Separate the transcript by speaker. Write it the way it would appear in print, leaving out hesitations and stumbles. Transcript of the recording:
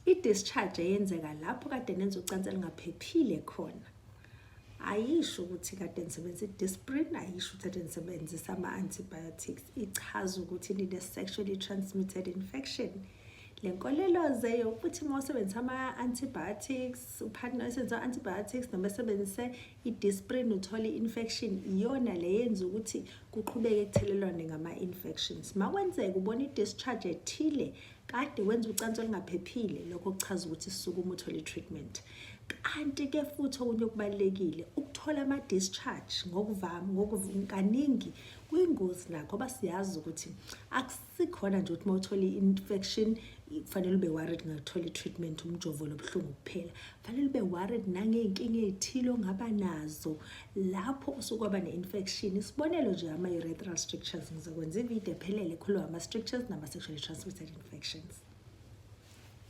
Speaker 1: I-discharge eyenzeka lapho kade nenza ucansi elingaphephile khona ayisho ukuthi kade nisebenzisa i-disprin, ayisho ukuthi kade nisebenzisa ama-antibiotics. Ichaza ukuthi nine-sexually transmitted infection. Le nkolelo-ze yokuthi uma usebenzisa ama-antibiotics, upartner esebenzisa ama-antibiotics noma esebenzise i-disprin uthole i-infection, iyona le yenza ukuthi kuqhubeke kuthelelwane ngama-infections. Makwenzeka ubona i-discharge ethile kade wenza ucansi olungaphephile, lokho kuchaza ukuthi sukuma uthole i-treatment. Kanti-ke futhi okunye okubalulekile ukuthola ama-discharge kaningi kuyingozi nakho, ngoba siyazi ukuthi akusikhona nje ukuthi uma uthole i-infection kufanele ube worried ngakuthola i-treatment umjovo lobuhlungu kuphela. Kufanele ube worried nangey'nkinga ey'thile ongaba nazo lapho usukwaba ne-infection. Isibonelo nje ama-urethral strictures, ngizokwenza ividiyo ephelele ekhuluma ngama-strictures nama-sexually transmitted infections.